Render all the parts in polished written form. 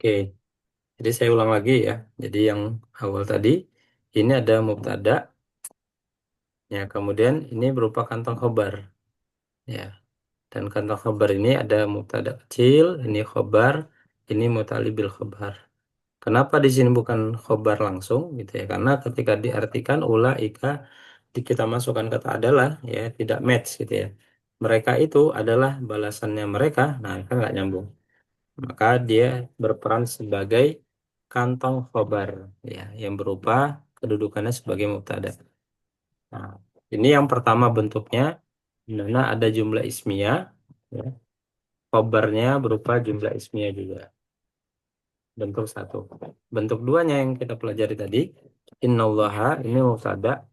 Oke, jadi saya ulang lagi ya. Jadi yang awal tadi ini ada mubtada ya, kemudian ini berupa kantong khobar ya. Dan kantong khobar ini ada mubtada kecil, ini khobar, ini mutali bil khobar. Kenapa di sini bukan khobar langsung gitu ya? Karena ketika diartikan ulaika kita masukkan kata adalah ya tidak match gitu ya. Mereka itu adalah balasannya mereka, nah kan nggak nyambung. Maka dia berperan sebagai kantong khobar ya yang berupa kedudukannya sebagai mubtada. Nah, ini yang pertama bentuknya di mana ada jumlah ismiyah ya. Khobarnya berupa jumlah ismiyah juga. Bentuk satu. Bentuk duanya yang kita pelajari tadi, innallaha ini mubtada,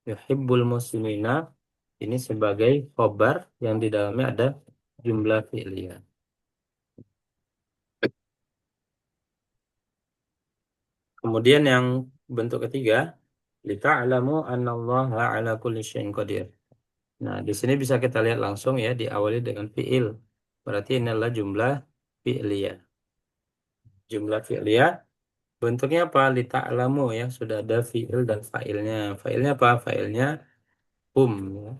yuhibbul muslimina ini sebagai khobar yang di dalamnya ada jumlah fi'liyah. Kemudian yang bentuk ketiga, lita'lamu annallaha ala kulli syai'in qadir. Nah, di sini bisa kita lihat langsung ya, diawali dengan fi'il. Berarti ini adalah jumlah fi'liyah. Jumlah fi'liyah bentuknya apa? Lita'lamu ya, sudah ada fi'il dan fa'ilnya. Fa'ilnya apa? Fa'ilnya hum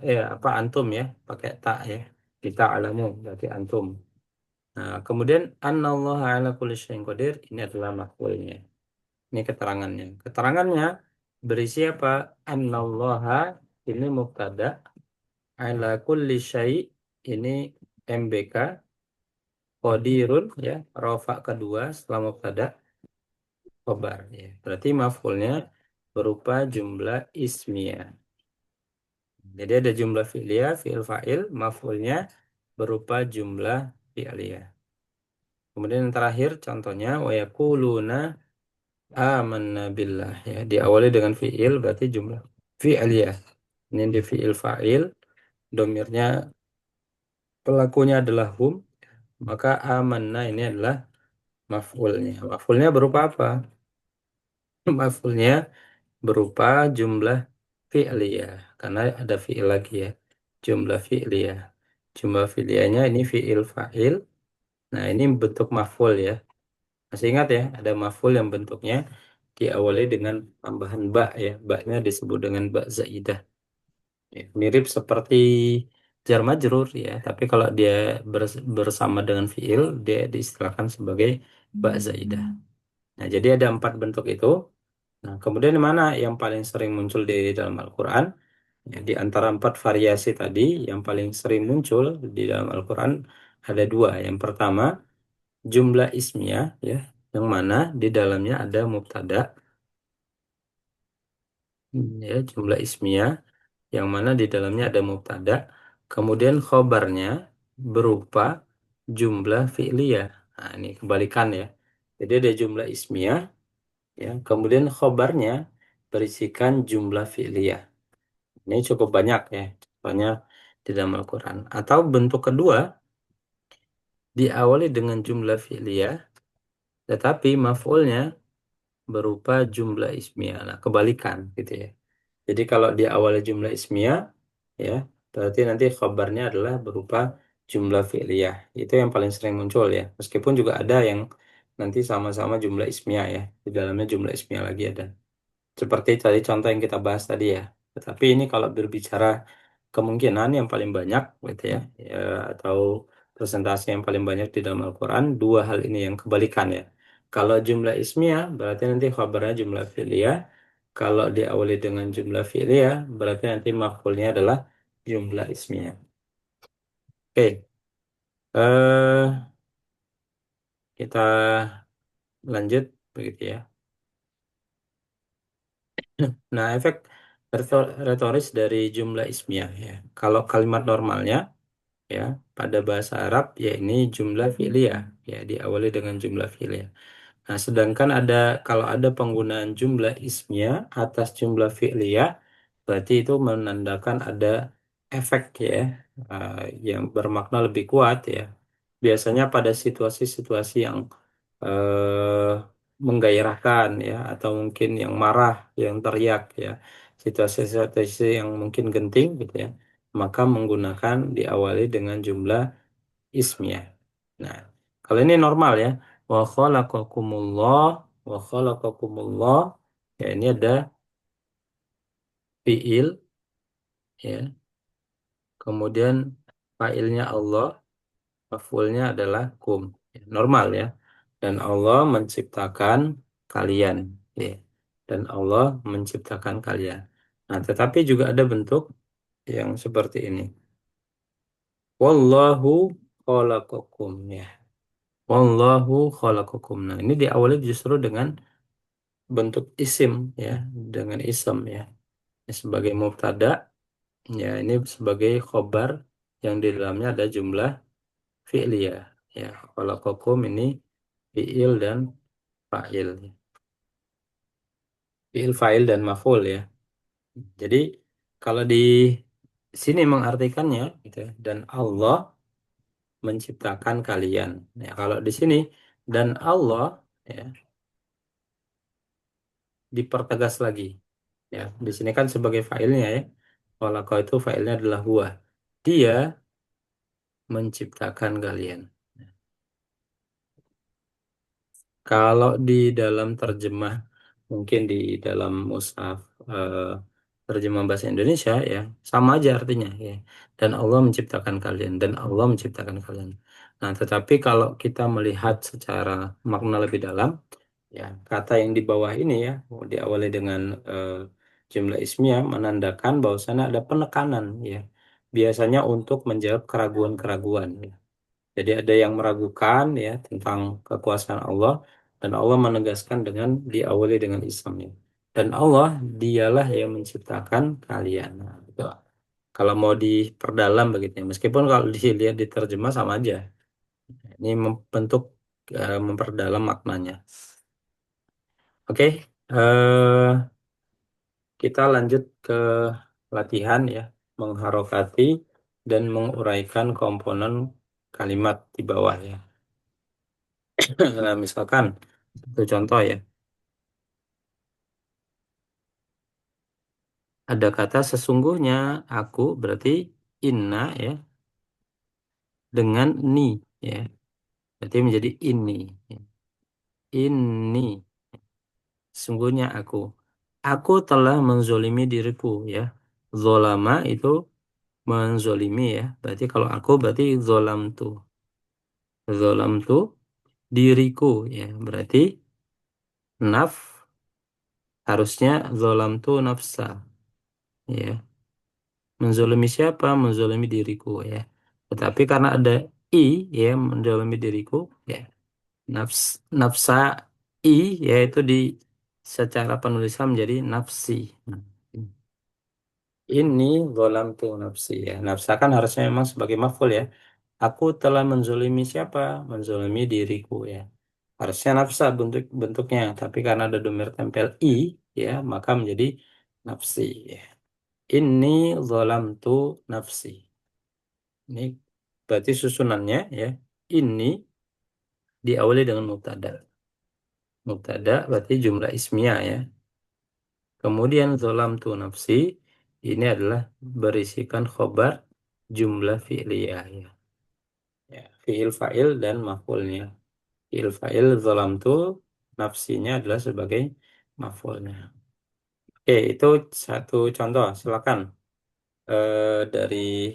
ya. Apa antum ya, pakai ta ya. Lita'lamu berarti antum. Nah, kemudian annallaha ala kulli syai'in qadir ini adalah maf'ulnya. Ini keterangannya. Keterangannya berisi apa? Annallaha ini mubtada, ala kulli syai' ini MBK, qadirun ya, rafa kedua setelah mubtada khobar ya. Berarti maf'ulnya berupa jumlah ismiyah. Jadi ada jumlah fi'liyah, fi'il fa'il, maf'ulnya berupa jumlah fi'liyah. Kemudian yang terakhir contohnya wa yaquluna amanna billah ya, diawali dengan fi'il berarti jumlah fi'liyah. Ini di fi'il fa'il, domirnya pelakunya adalah hum, maka amanna ini adalah maf'ulnya. Maf'ulnya berupa apa? Maf'ulnya berupa jumlah fi'liyah karena ada fi'il lagi ya. Jumlah fi'liyah. Jumlah fi'liyahnya ini fi'il fa'il. Nah, ini bentuk maf'ul ya. Masih ingat ya, ada maf'ul yang bentuknya diawali dengan tambahan ba ya. Ba-nya disebut dengan ba zaidah. Ya, mirip seperti jar majrur ya, tapi kalau dia bersama dengan fiil, dia diistilahkan sebagai ba zaidah. Nah, jadi ada empat bentuk itu. Nah, kemudian mana yang paling sering muncul di dalam Al-Quran? Ya, di antara empat variasi tadi, yang paling sering muncul di dalam Al-Quran ada dua. Yang pertama, jumlah ismiyah, ya, yang mana di dalamnya ada mubtada, ya, jumlah ismiyah yang mana di dalamnya ada mubtada, kemudian khobarnya berupa jumlah fi'liyah. Nah, ini kebalikan ya. Jadi ada jumlah ismiyah, ya, kemudian khobarnya berisikan jumlah fi'liyah. Ini cukup banyak ya, banyak di dalam Al-Quran. Atau bentuk kedua, diawali dengan jumlah fi'liyah, tetapi maf'ulnya berupa jumlah ismiyah. Nah, kebalikan gitu ya. Jadi kalau di awal jumlah ismiyah, ya, berarti nanti khabarnya adalah berupa jumlah fi'liyah. Itu yang paling sering muncul ya. Meskipun juga ada yang nanti sama-sama jumlah ismiyah ya. Di dalamnya jumlah ismiyah lagi ada. Seperti tadi contoh yang kita bahas tadi ya. Tetapi ini kalau berbicara kemungkinan yang paling banyak gitu ya, ya atau presentasi yang paling banyak di dalam Al-Quran, dua hal ini yang kebalikan ya. Kalau jumlah ismiyah berarti nanti khabarnya jumlah fi'liyah. Kalau diawali dengan jumlah fi'liyah berarti nanti maf'ulnya adalah jumlah ismiyah. Oke, kita lanjut begitu ya. Nah, efek retoris dari jumlah ismiyah ya. Kalau kalimat normalnya ya pada bahasa Arab ya ini jumlah fi'liyah ya, diawali dengan jumlah fi'liyah. Nah, sedangkan kalau ada penggunaan jumlah ismiyah atas jumlah fi'liyah berarti itu menandakan ada efek ya, eh, yang bermakna lebih kuat ya. Biasanya pada situasi-situasi yang eh, menggairahkan ya, atau mungkin yang marah, yang teriak ya, situasi-situasi yang mungkin genting gitu ya, maka menggunakan diawali dengan jumlah ismiyah. Nah, kalau ini normal ya. wa khalaqakumullah, wa khalaqakumullah. Ya, ini ada fiil, ya. Kemudian failnya Allah, maf'ulnya adalah kum. Ya, normal ya. Dan Allah menciptakan kalian, ya. Dan Allah menciptakan kalian. Nah, tetapi juga ada bentuk yang seperti ini. Wallahu khalaqakum, ya. Wallahu khalaqakum. Nah, ini diawali justru dengan bentuk isim, ya, dengan isem, ya. Ini sebagai mubtada, ya, ini sebagai khobar yang di dalamnya ada jumlah fi'liyah, ya. Khalaqakum ini fi'il dan fa'il, fi'il fa'il dan maf'ul, ya. Jadi kalau di sini mengartikannya gitu ya, dan Allah menciptakan kalian. Ya, kalau di sini dan Allah, ya, dipertegas lagi. Ya, di sini kan sebagai failnya, ya. Khalaqa itu failnya adalah huwa. Dia menciptakan kalian. Kalau di dalam terjemah, mungkin di dalam mushaf eh, terjemah bahasa Indonesia, ya sama aja artinya, ya. Dan Allah menciptakan kalian, dan Allah menciptakan kalian. Nah, tetapi kalau kita melihat secara makna lebih dalam, ya, kata yang di bawah ini, ya, diawali dengan jumlah ismiyah menandakan bahwasannya ada penekanan, ya. Biasanya untuk menjawab keraguan-keraguan, ya. Jadi ada yang meragukan, ya, tentang kekuasaan Allah, dan Allah menegaskan dengan diawali dengan Islamnya. Dan Allah dialah yang menciptakan kalian. Nah, gitu. Kalau mau diperdalam begitu ya. Meskipun kalau dilihat diterjemah sama aja. Ini membentuk memperdalam maknanya. Oke, kita lanjut ke latihan, ya, mengharokati dan menguraikan komponen kalimat di bawah, ya. Nah, misalkan itu contoh, ya. Ada kata sesungguhnya aku berarti inna, ya, dengan ni, ya. Berarti menjadi ini, ya. Ini sesungguhnya aku. Aku telah menzolimi diriku, ya. Zolama itu menzolimi, ya. Berarti kalau aku berarti zolam tuh. Zolam tuh diriku, ya. Berarti naf harusnya zolam tuh nafsa, ya. Menzolimi siapa? Menzolimi diriku, ya. Tetapi karena ada i, ya, menzolimi diriku, ya. Nafsa i, yaitu di secara penulisan menjadi nafsi. Nah, ini tu nafsi, ya. Nafsa kan harusnya memang sebagai maf'ul, ya. Aku telah menzolimi siapa? Menzolimi diriku, ya. Harusnya nafsa bentuknya, tapi karena ada domir tempel i, ya, maka menjadi nafsi, ya. Ini tu nafsi. Ini berarti susunannya, ya. Ini diawali dengan mubtada. Mubtada berarti jumlah ismiyah, ya. Kemudian tu nafsi ini adalah berisikan khobar jumlah fi'liyah, ya. Ya, fi'il fa'il dan maf'ulnya. Fi'il fa'il tu nafsinya adalah sebagai maf'ulnya. Oke, itu satu contoh. Silakan dari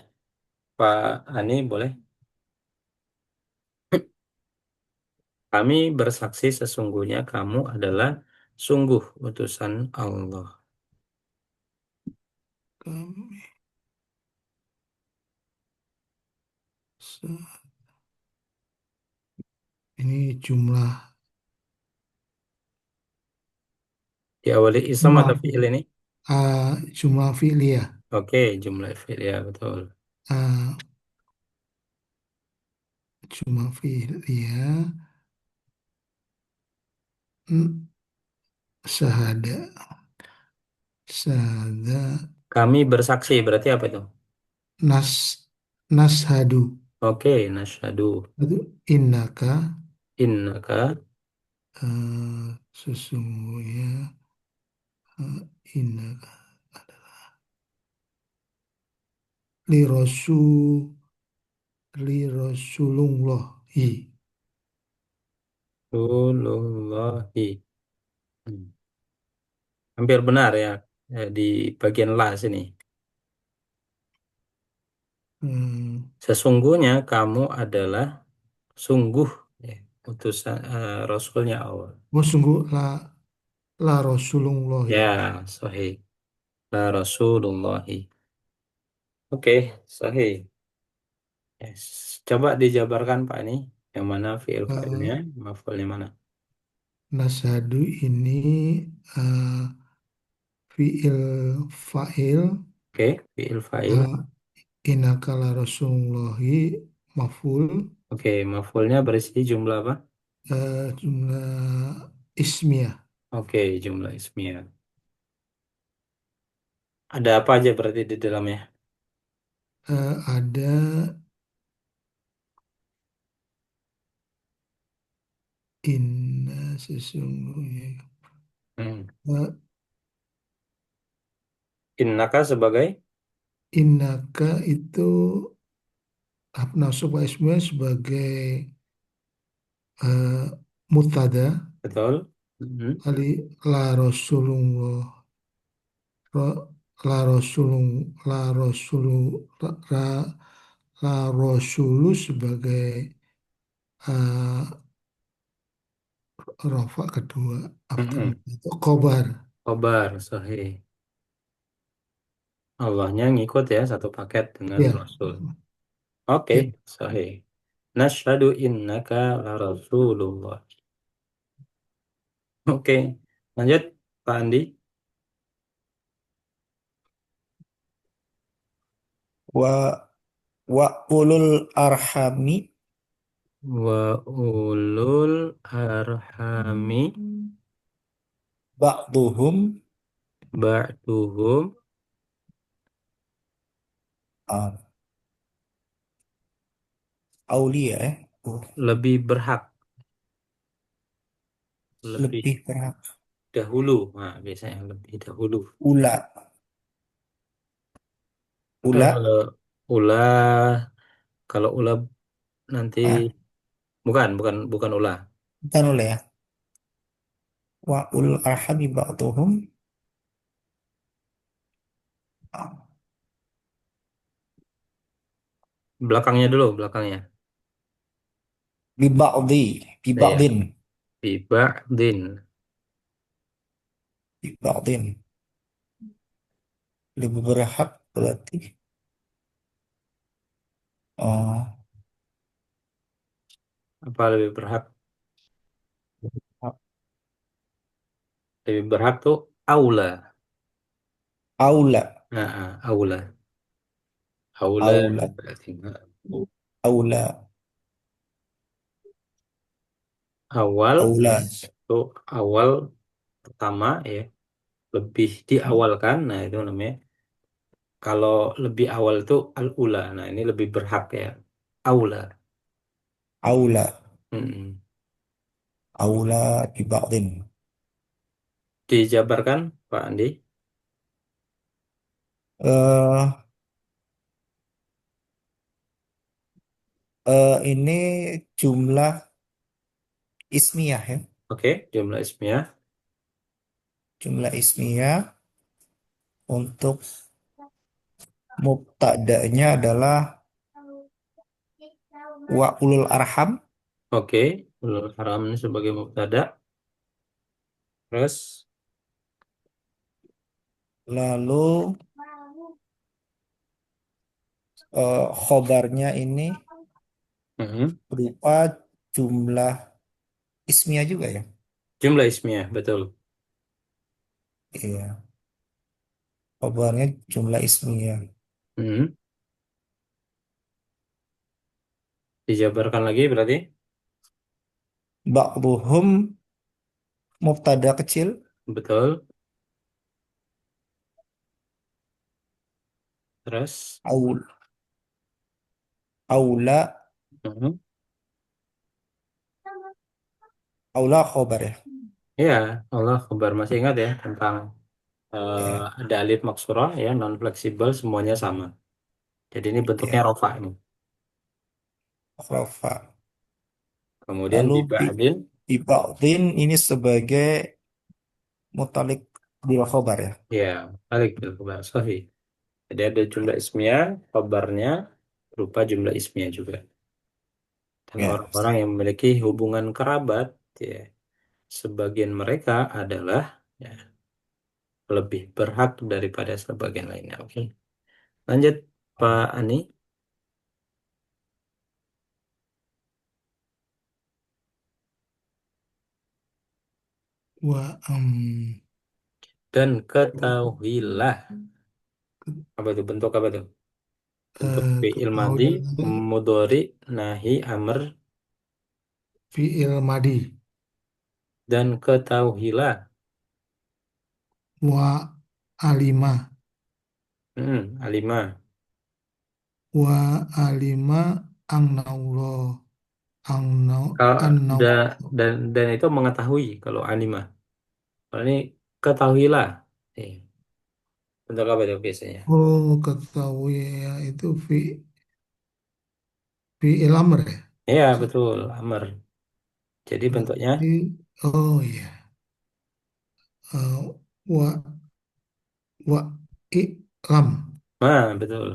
Pak Ani boleh. Kami bersaksi sesungguhnya kamu adalah sungguh utusan Allah. Kami ini jumlah Diawali isam jumlah atau fi'il ini? jumlah filia. Oke, jumlah fi'il, ya, betul. Jumlah filia. Hmm, Sahada, sahada, Kami bersaksi berarti apa itu? nas, nashadu. Oke, nasyhadu Itu innaka, innaka sesungguhnya innaka li rasul li rasulullah Rasulullahi. Hmm. Hampir benar ya, di bagian la sini. Hmm. Sesungguhnya kamu adalah sungguh ya, utusan Rasulnya Allah. Oh, sungguh la Rasulullah ya. Ya, sahih. La Rasulullahi. Oke, sahih. Yes. Coba dijabarkan Pak ini. Yang mana fi'il fa'ilnya, Eh, maf'ulnya mana? Nasadu ini eh, fiil fa'il Oke, fi'il fa'il. eh, inakala Rasulullahi maful Oke, maf'ulnya berisi jumlah apa? jumlah ismiyah. Oke, jumlah ismiyah. Ada apa aja berarti di dalamnya? Ada inna sesungguhnya. Hmm. Eh, Innaka sebagai, Innaka itu nasab wa ismiyah sebagai eh, mutada betul? Mhm. ali la Rasulullah Ra- la Rasulu la, la Rasulu sebagai eh, rafa kedua abdul Mhm. itu kobar Khobar, sahih. Allahnya ngikut ya satu paket dengan ya Rasul. Oke, ya sahih. Nashhadu innaka la Rasulullah. Oke, lanjut Pak Andi. Wa wa ulul arhami Wa ulul arhami ba'duhum ba'duhum ah, aulia ya. Oh, lebih berhak, lebih lebih berhak dahulu. Nah, biasanya lebih dahulu. ula ula Eh, ulah, kalau ulah nanti ah bukan ulah. bukan ula ya. Wa ulul arhami ba'duhum ah, Belakangnya dulu, belakangnya. bi ba'di bi Iya, ba'din biba'din. bi ba'din lebih berhak berarti oh Apa lebih berhak? Lebih berhak tuh aula. aula Nah, aula. Aula aula berarti aula awal aula itu awal pertama ya, lebih diawalkan. Nah, itu namanya. Kalau lebih awal itu al-ula. Nah, ini lebih berhak ya. Aula. aula Mm-mm. aula bi ba'din Dijabarkan, Pak Andi. eh ini jumlah ismiyah ya. Oke, jumlah ismiyah. Jumlah ismiyah untuk mubtada'nya adalah wa ulul arham. Oke, ulul haram ini sebagai mubtada. Terus, Lalu khobarnya ini mm-mm. berupa jumlah ismiyah juga ya. Jumlah ismiyah, betul. Iya, khobarnya jumlah ismiyah. Mm-mm. Dijabarkan lagi berarti. Ba'duhum mubtada kecil, Betul. Terus, aul, aula, mm-mm. aula khobar ya. Ya, Allah kabar masih ingat ya tentang Ya, ada alif maksurah ya, non fleksibel semuanya sama. Jadi ini bentuknya ya, rofa ini. rafa. Kemudian Lalu biba'din. Ibadin ini sebagai mutalik bil khobar ya. Ya, balik bil khabar sahih. Jadi ada jumlah ismiyah, khabarnya berupa jumlah ismiyah juga. Dan Ya. orang-orang yang memiliki hubungan kerabat, ya, sebagian mereka adalah ya, lebih berhak daripada sebagian lainnya. Oke, lanjut Pak Ani. Wa Dan ketahuilah apa itu bentuk apa itu? Bentuk fi'il madi, ketahuilah mudhari, nahi, amr, fi'il madi dan ketahuilah. wa alima Alimah. wa alima annaullah annau Kalau annau dan itu mengetahui kalau alimah. Kalau ini ketahuilah. Eh, bentuk apa itu biasanya? oh ketahui ya itu fi'il amr ya. Iya, betul, amr. Jadi bentuknya, Berarti oh iya. Eh, wa wa i'lam betul.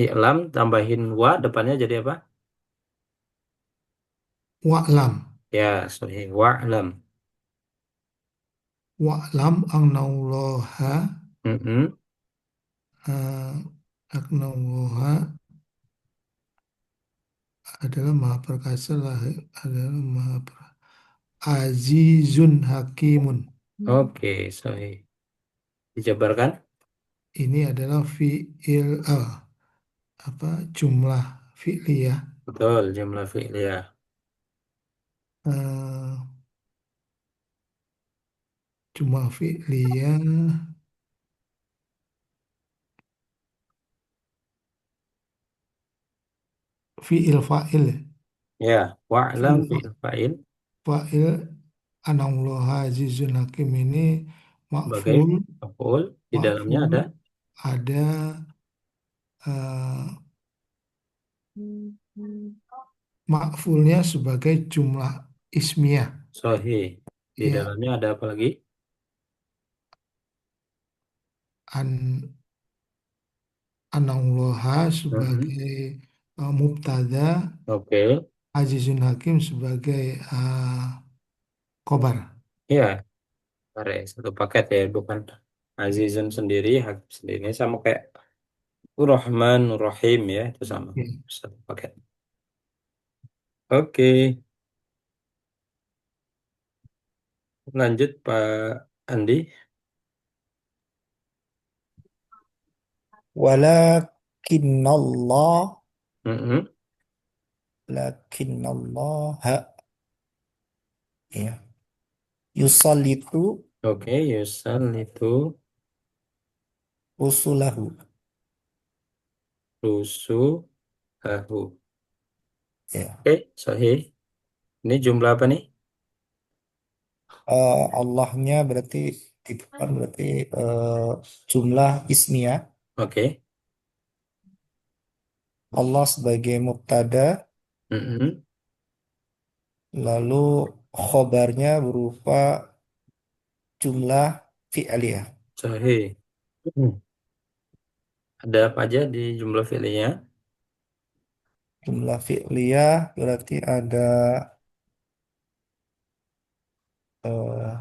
I'lam tambahin wa depannya jadi apa? wa'lam Ya, sahih. Wa'lam. wa'lam annallaha Mm-mm. eh, annallaha adalah maha perkasa lah adalah azizun hakimun. Oke, sahih. Dijabarkan? Ini adalah fi'il apa jumlah fi'liyah Betul, jumlah fi'liyah. eh, jumlah fi'liyah fi'il fa'il ya. Ya, wa'lam Fi'il fi'il fa'il fa'il anallaha azizun hakim ini sebagai makful maf'ul. Di dalamnya makful ada ada eh, makfulnya sebagai jumlah ismiyah sahih. Di ya dalamnya ada apa lagi? an anallaha Mm-mm. sebagai mubtada Oke. azizun hakim sebagai khobar. Ya, are, satu paket ya, bukan Azizun sendiri, Hakim sendiri. Sama kayak Rahman, Rahim ya, itu sama. Ya. Satu paket. Oke, lanjut Pak Andi. Walakinnallah Mm-mm. lakinnallaha ya yusallitu Oke, Yusan itu rusulahu rusuh lahu. ya. Oke, sahih. Ini jumlah apa nih? Allahnya berarti di depan berarti jumlah ismiyah. Oke. Allah sebagai mubtada, Mm-mm. lalu khobarnya berupa jumlah fi'liyah. Sahih. Mm. Ada apa aja di jumlah fi'linya? Jumlah fi'liyah berarti ada eh,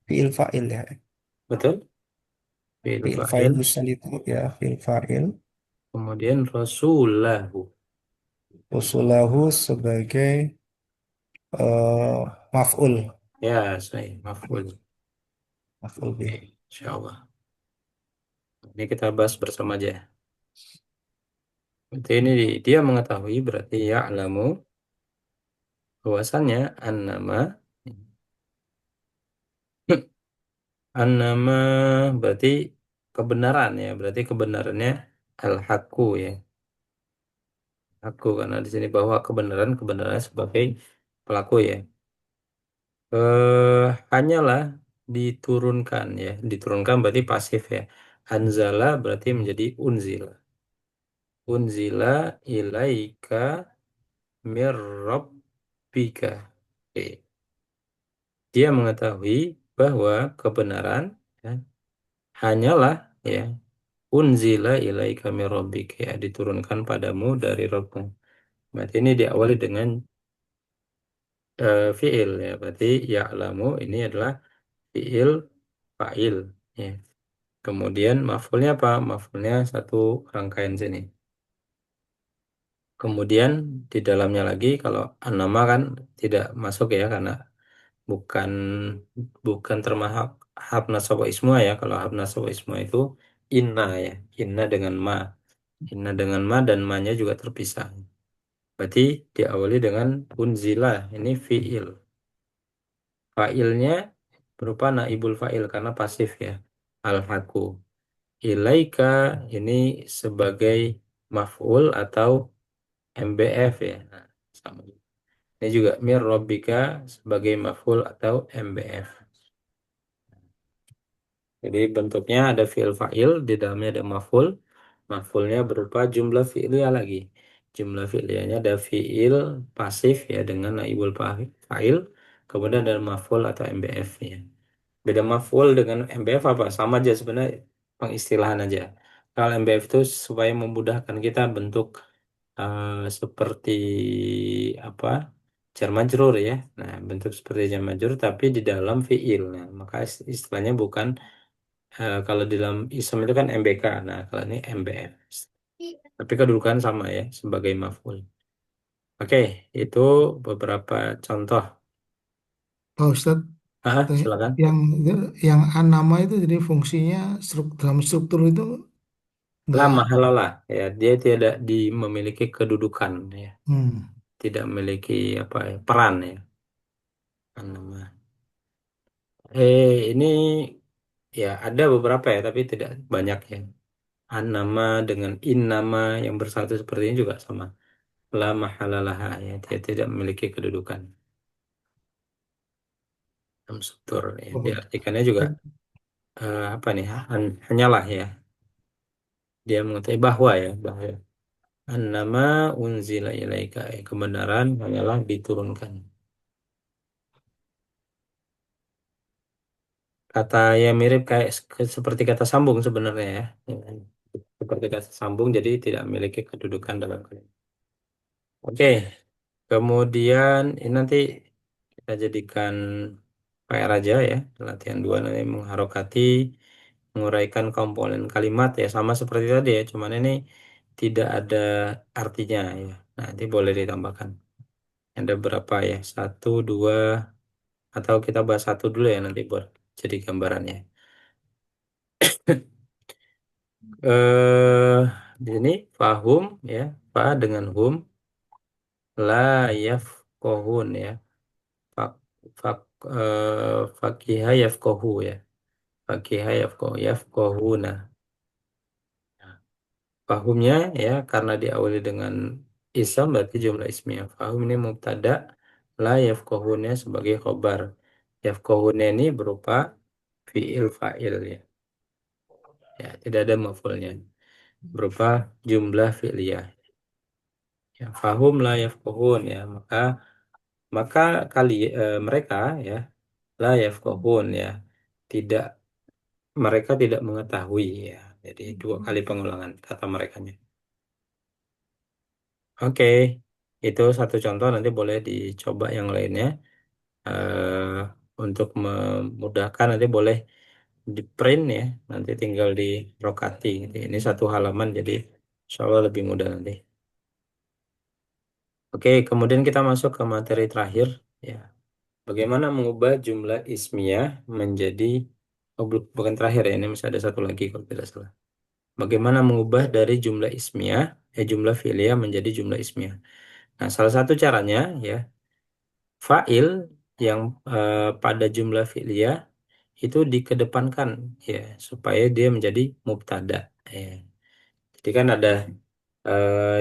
fi'il fa'il ya. Betul? Fi'il Fi'il fa'il fa'il. misal itu ya fi'il fa'il. Kemudian rasulahu. Usulahu sebagai maf'ul. Ya, sahih. Maf'ul. Maf'ul Oke, bih. insya Allah. Ini kita bahas bersama aja. Berarti ini dia mengetahui berarti ya'lamu bahwasannya annama annama berarti kebenaran ya, berarti kebenarannya al-haqqu ya. Aku karena di sini bahwa kebenaran sebagai pelaku ya. Hanyalah diturunkan ya, diturunkan berarti pasif ya. Anzala berarti menjadi unzila. Unzila ilaika mir rabbika. Oke. Dia mengetahui bahwa kebenaran ya, hanyalah ya unzila ilaika mir rabbika ya diturunkan padamu dari Rabbmu. Berarti ini diawali dengan fiil ya. Berarti ya'lamu ini adalah fiil fa'il ya. Kemudian maf'ulnya apa? Maf'ulnya satu rangkaian sini. Kemudian di dalamnya lagi kalau an-nama kan tidak masuk ya karena bukan bukan termasuk hab nasab wa ismu ya. Kalau hab nasab wa ismu itu inna ya. Inna dengan ma. Inna dengan ma dan ma-nya juga terpisah. Berarti diawali dengan unzila. Ini fiil. Fa'ilnya berupa naibul fa'il karena pasif ya. Al-haku. Ilaika ini sebagai maf'ul atau MBF ya. Nah, sama. Ini juga mir rabbika sebagai maf'ul atau MBF. Jadi bentuknya ada fi'il fa'il, di dalamnya ada maf'ul. Maf'ulnya berupa jumlah fi'liyah lagi. Jumlah fi'liyahnya ada fi'il pasif ya dengan naibul fa'il. Kemudian ada maf'ul atau MBF ya. Beda maf'ul dengan MBF apa? Sama aja sebenarnya pengistilahan aja. Kalau MBF itu supaya memudahkan kita bentuk seperti apa? Jar majrur ya. Nah, bentuk seperti jar majrur tapi di dalam fi'il. Nah, maka istilahnya bukan kalau di dalam ism itu kan MBK. Nah, kalau ini MBF. Tapi kedudukan sama ya sebagai maf'ul. Oke, itu beberapa contoh. Pak Ustadz, Silakan. yang yang anama itu jadi fungsinya dalam struktur itu La enggak. mahalalah ya, dia tidak memiliki kedudukan ya, Hmm. tidak memiliki apa ya, peran ya. Nama. Ini ya ada beberapa ya, tapi tidak banyak ya. An nama dengan in nama yang bersatu seperti ini juga sama. La mahalalah ya, dia tidak memiliki kedudukan. Dalam struktur ya. Oh. Diartikannya juga apa nih? Hanyalah ya. Dia mengetahui bahwa ya, bahwa an nama unzila ilaika ya, kebenaran hanyalah diturunkan. Kata yang mirip kayak seperti kata sambung sebenarnya ya. Ya kan? Seperti kata sambung jadi tidak memiliki kedudukan dalam kalimat. Oke, kemudian ini nanti kita jadikan PR aja ya. Latihan dua nanti mengharokati, menguraikan komponen kalimat ya sama seperti tadi ya. Cuman ini tidak ada artinya ya. Nah, nanti boleh ditambahkan. Ada berapa ya? Satu, dua, atau kita bahas satu dulu ya nanti buat jadi gambarannya. eh di sini fahum ya, fa dengan hum la yafqahun ya. Fak fak fakiha yafqahu ya. Fakiha yafqahu yafqahuna. Fahumnya ya karena diawali dengan ism berarti jumlah ismiyah. Fahum ini mubtada, la yafqahunnya sebagai khobar. Yafqahunnya ini berupa fiil fa'il ya. Ya, tidak ada maf'ulnya. Berupa jumlah fi'liyah. Ya, fahum la yafqahun ya, maka mereka ya la yafqahun ya tidak mereka tidak mengetahui ya. Jadi dua kali pengulangan kata merekanya. Oke, itu satu contoh nanti boleh dicoba yang lainnya. Untuk memudahkan nanti boleh di print ya, nanti tinggal di rokati. Ini satu halaman jadi insya Allah lebih mudah nanti. Oke, kemudian kita masuk ke materi terakhir ya. Bagaimana mengubah jumlah ismiyah menjadi bukan terakhir ya, ini masih ada satu lagi kalau tidak salah. Bagaimana mengubah dari jumlah ismiyah, jumlah fi'liyah menjadi jumlah ismiyah. Nah, salah satu caranya ya, fa'il yang pada jumlah fi'liyah itu dikedepankan ya, supaya dia menjadi mubtada. Ya. Jadi kan ada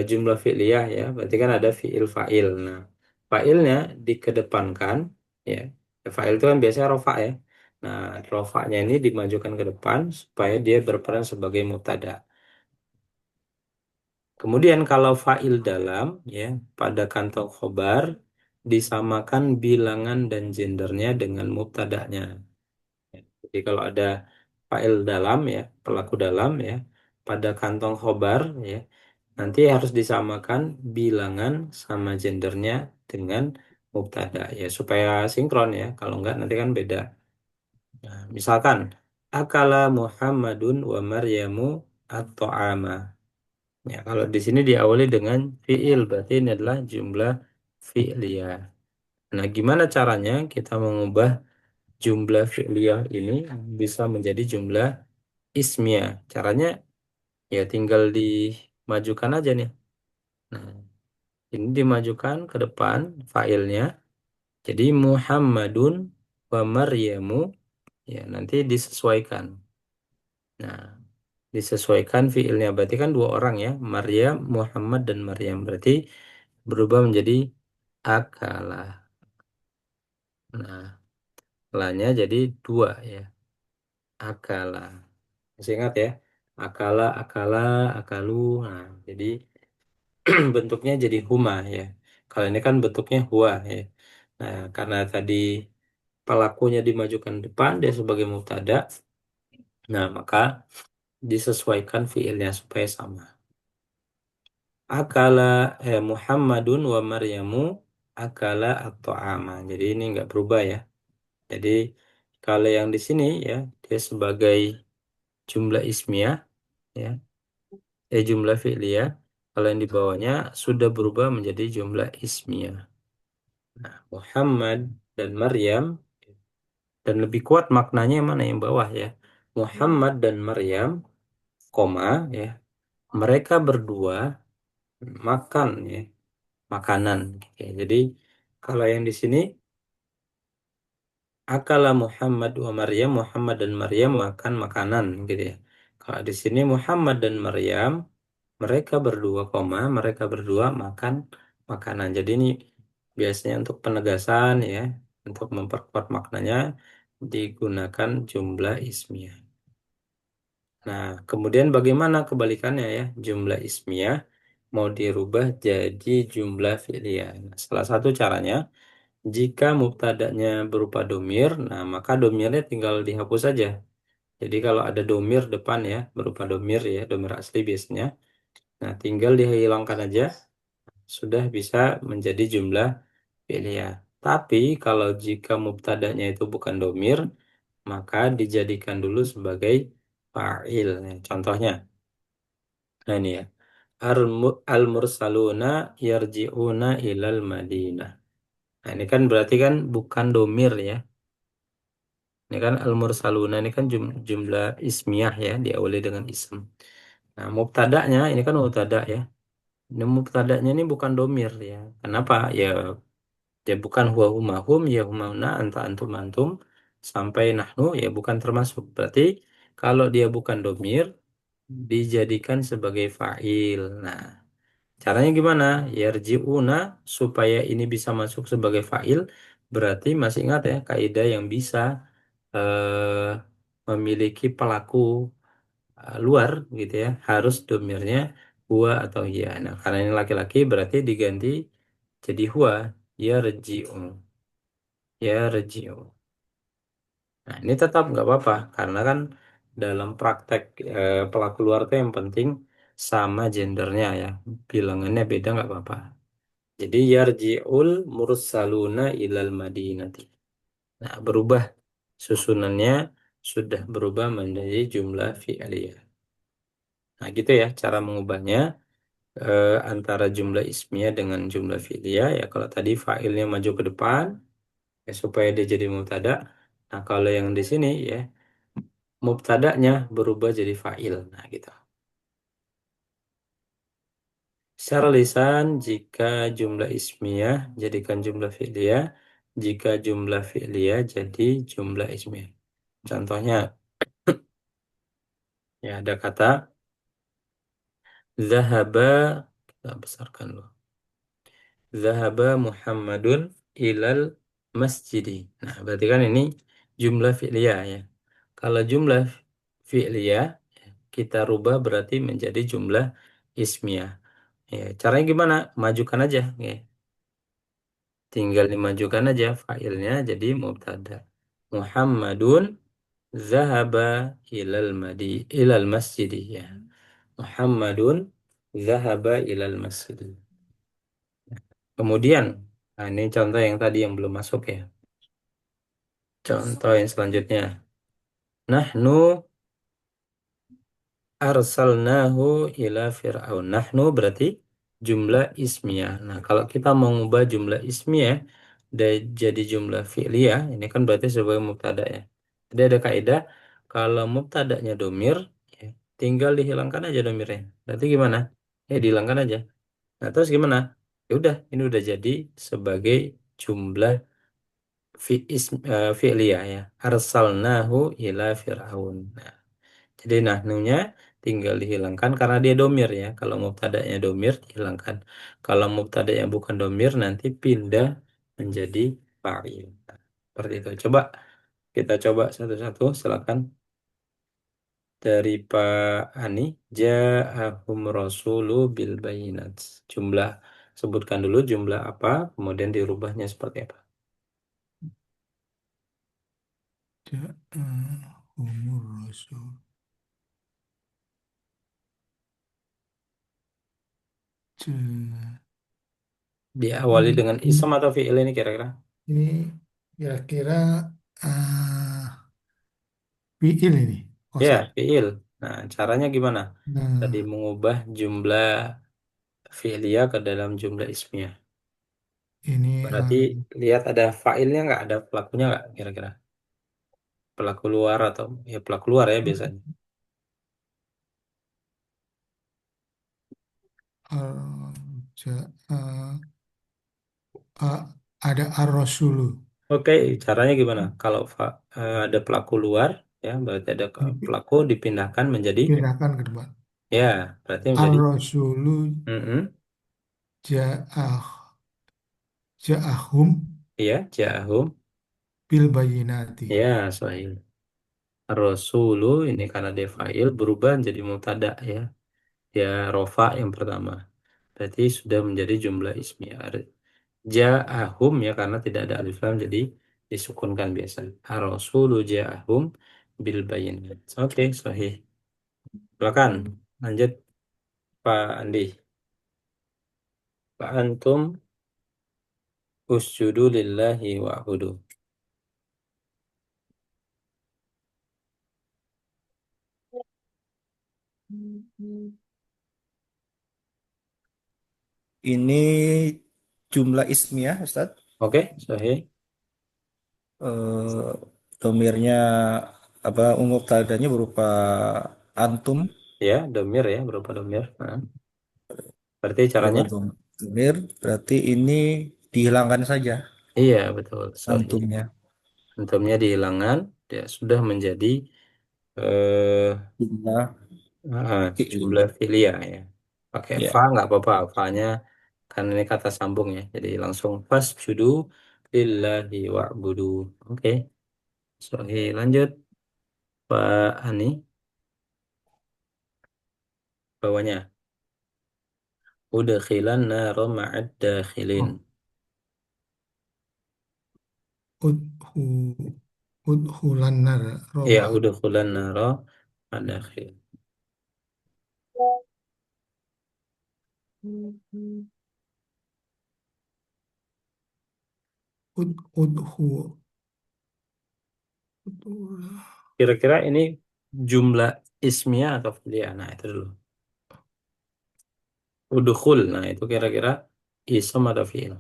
jumlah fi'liyah ya, berarti kan ada fi'il fa'il. Nah, fa'ilnya dikedepankan ya. Fa'il itu kan biasanya rofa ya. Nah, rofanya ini dimajukan ke depan supaya dia berperan sebagai mubtada. Kemudian kalau fa'il dalam ya pada kantong khobar disamakan bilangan dan gendernya dengan mubtada'nya. Jadi kalau ada fa'il dalam ya, pelaku dalam ya, pada kantong khobar ya, nanti harus disamakan bilangan sama gendernya dengan mubtada ya supaya sinkron ya. Kalau enggak nanti kan beda. Nah, misalkan akala Muhammadun wa Maryamu at-ta'ama. Ya, kalau di sini diawali dengan fiil, berarti ini adalah jumlah fi'liyah. Nah, gimana caranya kita mengubah jumlah fi'liyah ini bisa menjadi jumlah ismiyah? Caranya ya tinggal dimajukan aja nih. Nah, ini dimajukan ke depan failnya. Jadi Muhammadun wa Maryamu ya nanti disesuaikan. Nah, disesuaikan fiilnya berarti kan dua orang ya, Maryam, Muhammad dan Maryam berarti berubah menjadi akala. Nah, lanya jadi dua ya, akala. Masih ingat ya? Akala, akala, akalu. Nah, jadi bentuknya jadi huma ya. Kalau ini kan bentuknya huwa ya. Nah, karena tadi pelakunya dimajukan depan dia sebagai mubtada, nah maka disesuaikan fiilnya supaya sama. Akala Muhammadun wa Maryamu akala atau ama. Jadi ini nggak berubah ya. Jadi kalau yang di sini ya dia sebagai jumlah ismiyah ya, jumlah fi'liyah. Kalau yang di bawahnya sudah berubah menjadi jumlah ismiyah. Nah, Muhammad dan Maryam dan lebih kuat maknanya yang mana yang bawah ya. Muhammad dan Maryam, koma ya. Mereka berdua makan ya, makanan. Oke, jadi kalau yang di sini akala Muhammad wa Maryam, Muhammad dan Maryam makan makanan gitu ya. Kalau di sini Muhammad dan Maryam mereka berdua koma, mereka berdua makan makanan. Jadi ini biasanya untuk penegasan ya, untuk memperkuat maknanya digunakan jumlah ismiyah. Nah, kemudian bagaimana kebalikannya ya? Jumlah ismiyah mau dirubah jadi jumlah fi'liyah. Nah, salah satu caranya jika mubtada'nya berupa domir, nah maka domirnya tinggal dihapus saja. Jadi kalau ada domir depan ya, berupa domir ya, domir asli biasanya. Nah, tinggal dihilangkan aja, sudah bisa menjadi jumlah fi'liyah. Tapi kalau jika mubtada'nya itu bukan domir, maka dijadikan dulu sebagai fa'il. Nah, contohnya, nah ini ya. Al-mursaluna yarji'una ilal Madinah. Nah, ini kan berarti kan bukan domir ya. Ini kan al-mursaluna ini kan jumlah ismiyah ya, diawali dengan ism. Nah, mubtada'nya ini kan mubtada ya. Ini mubtada'nya ini bukan domir ya. Kenapa? Ya, ya bukan huwa huma hum, ya humauna, anta antum antum, sampai nahnu ya bukan termasuk. Berarti kalau dia bukan domir, dijadikan sebagai fa'il. Nah, caranya gimana? Yarji'una supaya ini bisa masuk sebagai fa'il, berarti masih ingat ya kaidah yang bisa eh, memiliki pelaku luar gitu ya, harus domirnya huwa atau ya. Nah, karena ini laki-laki berarti diganti jadi huwa, yarji'u, yarji'u. Nah, ini tetap nggak apa-apa karena kan dalam praktek pelaku luar itu yang penting sama gendernya ya, bilangannya beda nggak apa-apa. Jadi yarji'ul mursaluna ilal madinati. Nah, berubah susunannya sudah berubah menjadi jumlah fi'liyah. Nah, gitu ya cara mengubahnya antara jumlah ismiyah dengan jumlah fi'liyah ya. Kalau tadi fa'ilnya maju ke depan ya supaya dia jadi mubtada. Nah, kalau yang di sini ya mubtada'nya berubah jadi fa'il. Nah, gitu. Secara lisan, jika jumlah ismiyah jadikan jumlah fi'liyah, jika jumlah fi'liyah jadi jumlah ismiyah. Contohnya, ya ada kata zahaba, kita besarkan loh. Zahaba Muhammadun ilal masjidi. Nah, berarti kan ini jumlah fi'liyah ya. Kalau jumlah fi'liyah kita rubah berarti menjadi jumlah ismiyah. Ya, caranya gimana? Majukan aja ya. tinggal dimajukan aja fa'ilnya jadi mubtada. Muhammadun zahaba ilal masjid ya. Muhammadun zahaba ilal masjid. Kemudian, nah ini contoh yang tadi yang belum masuk ya. Contoh yang selanjutnya. Nahnu arsalnahu ila fir'aun. Nahnu berarti jumlah ismiyah. Nah, kalau kita mau mengubah jumlah ismiyah jadi jumlah fi'liyah, ini kan berarti sebagai mubtada ya. Jadi ada kaidah kalau mubtadanya domir, ya, tinggal dihilangkan aja domirnya. Berarti gimana? Ya dihilangkan aja. Nah, terus gimana? Ya udah, ini udah jadi sebagai jumlah fi'liyah ya. Arsalnahu ila fir'aun. Nah, jadi nahnunya tinggal dihilangkan karena dia domir ya. Kalau mubtada'nya domir dihilangkan. Kalau mubtada'nya bukan domir nanti pindah menjadi fa'il. Nah, seperti itu. Coba kita coba satu-satu. Silakan dari Pak Ani. Ja'ahum rasulu bil bayinat. Jumlah sebutkan dulu jumlah apa, kemudian dirubahnya seperti apa. Ja'ahumur rasul. Ja- Diawali Ini, dengan ism atau fi'il ini kira-kira? ini kira-kira fiil ini, Ya, Ustaz. fi'il. Nah, caranya gimana? Tadi Nah, mengubah jumlah fi'liyah ke dalam jumlah ismiyah. ini Berarti lihat ada fa'ilnya nggak? Ada pelakunya nggak kira-kira? Pelaku luar atau ya pelaku luar ya biasanya. ja- ada ar-rasulu. Oke, caranya gimana? Kalau ada pelaku luar, ya berarti ada pelaku dipindahkan menjadi, Dipindahkan ke depan. ya berarti menjadi, Ar-rasulu mm ja'ah ja'ahum ya jahum, bil bayinati. ya sahih. Rasulu ini karena dia fa'il berubah menjadi mubtada ya. Ya rofa yang pertama. Berarti sudah menjadi jumlah ismiyah. Ja'ahum ya karena tidak ada alif lam jadi disukunkan biasa. Ar-rasulu ja'ahum bil bayyinat. Oke, sahih. Silakan lanjut Pak Andi. Pak antum usjudu lillahi wa'budu. Ini jumlah ismiyah, Ustaz. Oke, sahih. Eh, Domirnya apa umum tadanya berupa antum, Ya, domir ya, berupa domir. Nah, berarti berupa caranya? domir, berarti ini dihilangkan saja Iya, betul. Sahih. antumnya. Antumnya dihilangkan, dia sudah menjadi eh, Jumlah jumlah fi'li. filia ya. Pakai fa Ya. nggak apa-apa, fa-nya kan ini kata sambung ya. Jadi langsung fasjudu lillahi wa'budu. Oke, sahih. Lanjut Pak Ani, bawahnya. Udkhilan nara ma'ad dakhilin. Oh, udhu udhulan nar Ya, Roma. udkhilan nara ma'ad dakhil. Udhu Kira-kira ini jumlah ismiyah atau fi'liyah? Nah, itu dulu. Udkhul. Nah, itu kira-kira isim atau fi'il?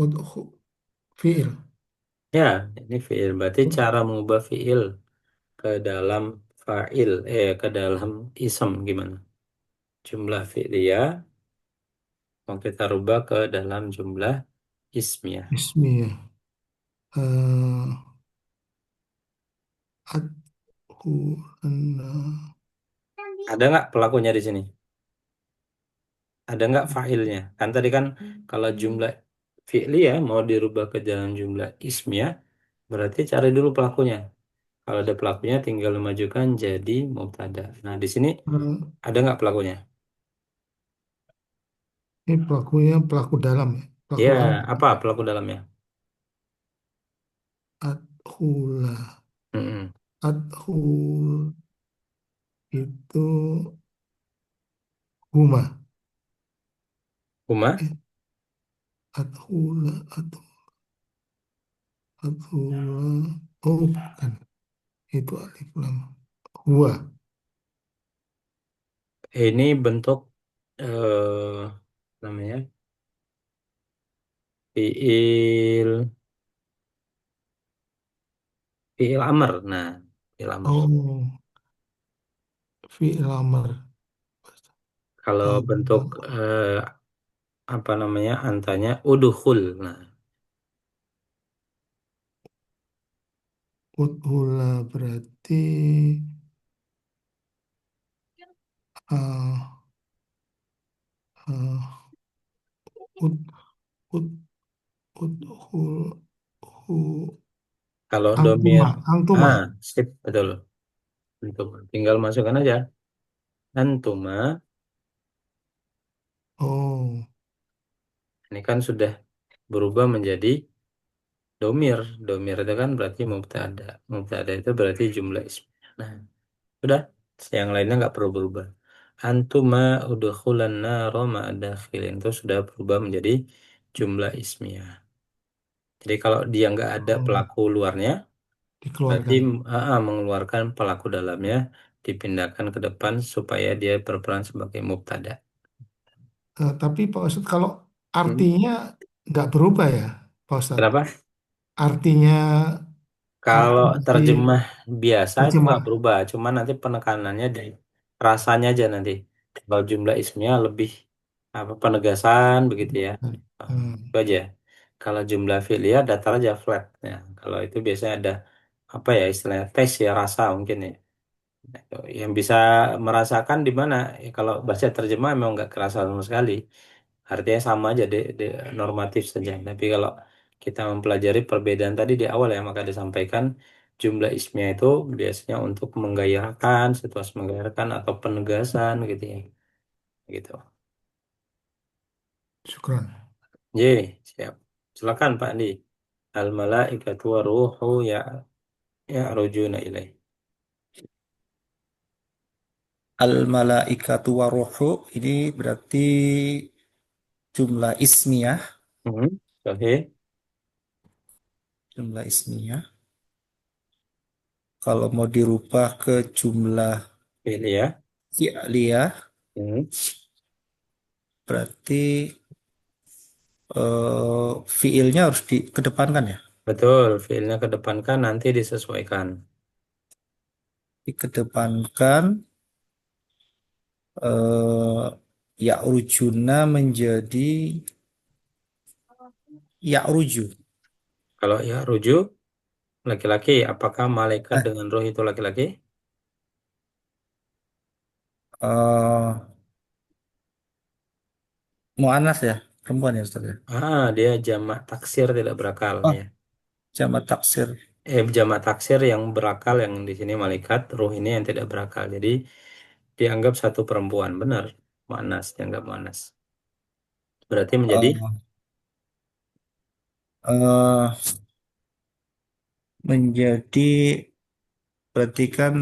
udhu fiil. Ya, ini fi'il. Berarti cara mengubah fi'il ke dalam ke dalam isim gimana? Jumlah fi'liyah mau kita rubah ke dalam jumlah ismiyah. Ismiyah. Eh, adhu anna Ada nggak pelakunya di sini? Ada nggak fa'ilnya? Kan tadi kan kalau jumlah fi'liyah mau dirubah ke dalam jumlah ismiyah, berarti cari dulu pelakunya. Kalau ada pelakunya tinggal memajukan jadi mubtada. Nah, di sini eh, ada nggak pelakunya? Ini pelakunya pelaku dalam ya. Pelaku Ya, dalam apa pelaku dalamnya? adhula. Mm-mm. Adhul itu huma. Huma? Eh, adhula, adhula. Oh, bukan. Itu alif lam. Huwa. Ini bentuk namanya fiil fiil amr. Nah, fiil amr. Oh, fi'il amr. Kalau bentuk Am- apa namanya antanya udhul. Nah, Udhula berarti uh, uh, ud, ud, udhul hu, kalau domir, antuma, antuma. sip betul. Untuk tinggal masukkan aja antuma. Oh, Ini kan sudah berubah menjadi domir. Domir itu kan berarti mubtada. Mubtada itu berarti jumlah ismi. Nah, udah. Yang lainnya nggak perlu berubah. Antuma udkhulan naro ma'adakhilin itu sudah berubah menjadi jumlah ismiyah. Jadi kalau dia nggak ada oh, pelaku luarnya, berarti dikeluarkan. mengeluarkan pelaku dalamnya, dipindahkan ke depan supaya dia berperan sebagai mubtada. Tapi Pak Ustadz kalau Hmm. artinya nggak berubah ya, Pak Ustadz. Kenapa? Artinya Kalau masih terjemah biasa itu nggak terjemah. berubah, cuma nanti penekanannya di rasanya aja nanti. Kalau jumlah ismnya lebih apa penegasan begitu ya. Nah, Hmm, itu aja. Kalau jumlah fi'liyah datar aja flat. Ya, kalau itu biasanya ada apa ya istilahnya tes ya rasa mungkin ya. Nah, yang bisa merasakan di mana? Ya, kalau bahasa terjemah memang nggak kerasa sama sekali. Artinya sama aja normatif saja. Tapi kalau kita mempelajari perbedaan tadi di awal ya, maka disampaikan jumlah ismnya itu biasanya untuk menggairahkan, situasi menggairahkan atau penegasan gitu ya. Gitu. syukran. J, siap. Silakan Pak Andi. Al malaikatu waruhu ya rujuna ilaih. Al malaikatu waruhu ini berarti jumlah ismiyah, Hmm. Oke. jumlah ismiyah. Kalau mau dirubah ke jumlah Pilih ya. fi'liyah, Hmm. berarti fiilnya harus dikedepankan ya. Betul, fiilnya kedepankan nanti disesuaikan. Dikedepankan ya'rujuna menjadi ya'ruju. Kalau ya rujuk laki-laki, apakah malaikat Eh, dengan roh itu laki-laki? eh, Mu'annas ya, perempuan ya Ustaz ya. Dia jamak taksir tidak berakal Oh, ya. jamak taksir. Jamak taksir yang berakal yang di sini malaikat, ruh ini yang tidak berakal. Jadi dianggap satu perempuan, benar. Muannas, dianggap muannas. Berarti menjadi Eh, eh, menjadi berarti kan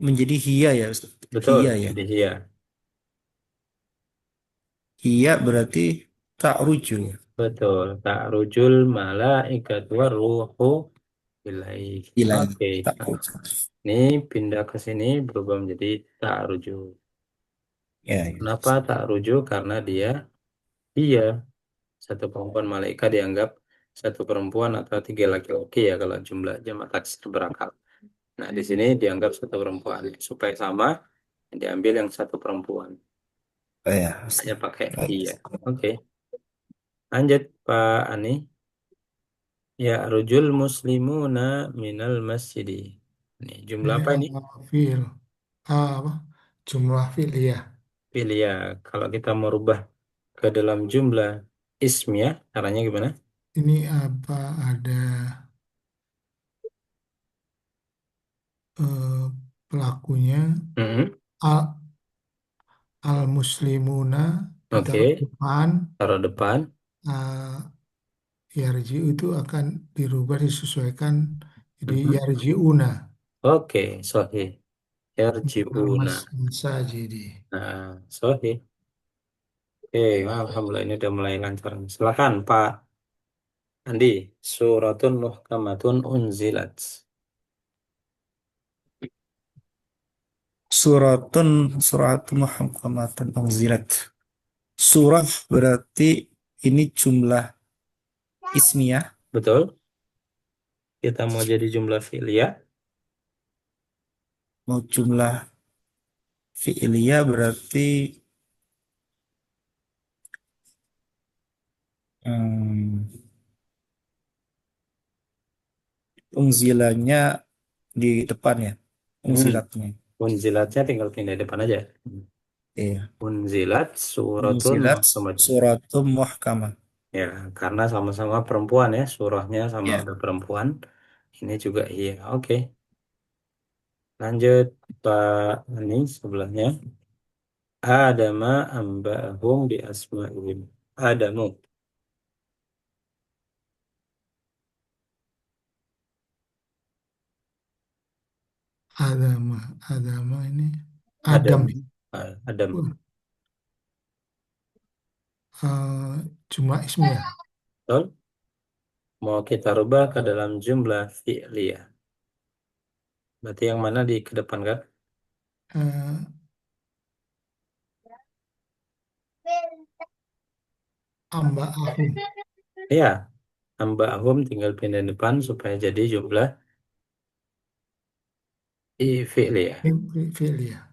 menjadi hia ya Ustaz. betul, Hia ya. jadi iya. Hia berarti ta'ruju ya. Betul. Ta'rujul malaikat ruhu ilaih. Ilaih. Oke. Ta'ruju. Ini pindah ke sini berubah menjadi ta'ruju. Ya, ya. Kenapa ta'ruju? Karena dia satu perempuan malaikat dianggap satu perempuan atau tiga laki-laki ya kalau jumlah jamak taksir berakal. Nah, di sini dianggap satu perempuan supaya sama diambil yang satu perempuan. Oh, ya. Hanya pakai Baik. iya. Oke. Lanjut Pak Ani. Ya rujul muslimuna minal masjidi. Ini jumlah Ini apa ini? fi'il. Apa? Jumlah fi'il ya. Pilih ya. Kalau kita merubah ke dalam jumlah ismiyah, caranya gimana? Ini apa ada eh, pelakunya Mm-mm. al, al muslimuna ditaruh Oke, depan, taruh depan. yarji'u itu akan dirubah disesuaikan jadi Mhm. yarji'una. Oke, sahih. Yarji'una. Mas jadi. Nah, sahih. Oke, alhamdulillah ini udah mulai lancar. Silakan Pak Andi. Suratun muhkamatun unzilat. Suratun muhkamatun unzilat. Surah berarti ini jumlah ismiyah. Betul? Kita mau jadi jumlah fi'liyah. Mau jumlah fi'liyah berarti hmm, unzilanya di depan ya. Hmm. Unzilatnya. Unzilatnya tinggal pindah depan aja. Iya. Unzilat suratun Unzilat muhkamatun. suratum muhkamah. Ya, karena sama-sama perempuan ya, surahnya sama Ya. perempuan. Ini juga iya. Oke, lanjut Pak ini sebelahnya. Adama amba'ahum bi asma'ihim. Adamu. Adama, Adama ini Adam. Adam. Adam. Uh, jumlah ismiyah. Betul? Mau kita rubah ke dalam jumlah fi'liyah. Berarti yang mana di kedepankan? Eh, amba ahum. Iya, amba'ahum tinggal pindah depan supaya jadi jumlah fi'liyah. Ini fi'liyah.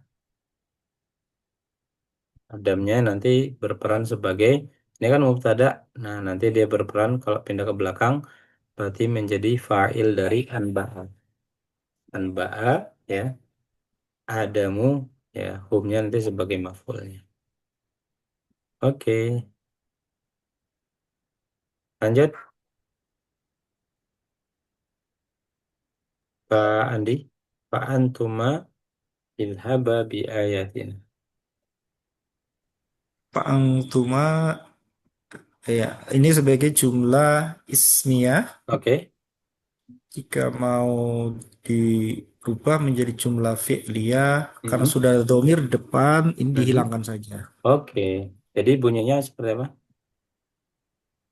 Adamnya nanti berperan sebagai ini kan mubtada. Nah, nanti dia berperan kalau pindah ke belakang berarti menjadi fa'il dari anba'a. Anba'a ya, adamu ya, humnya nanti sebagai maf'ulnya. Oke, lanjut Pak Andi. Pak Antuma ilhaba bi ayatin. Fa'angtuma ya, ini sebagai jumlah ismiyah. Oke. Jika mau dirubah menjadi jumlah fi'liyah, karena Mhm. sudah ada domir di depan, ini Mhm. dihilangkan saja. Oke. Jadi bunyinya seperti apa?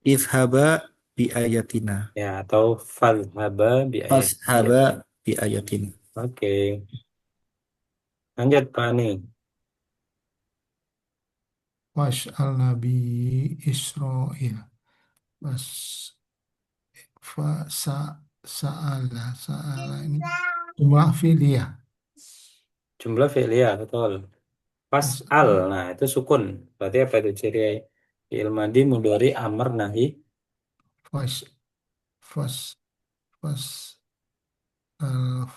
Idhaba bi ayatina. Ya, atau fadhhaba bi Fashaba ayatin. bi ayatina. Oke. Lanjut Pak Ani. Was'al Nabi Israel. Pas fa sa sa'ala ini jumlah fi'liyah. Jumlah fi'liyah, betul. Fas'al, Was'al nah itu sukun. Berarti apa itu ciri fi'il madi mudhari amr nahi? fas fas fas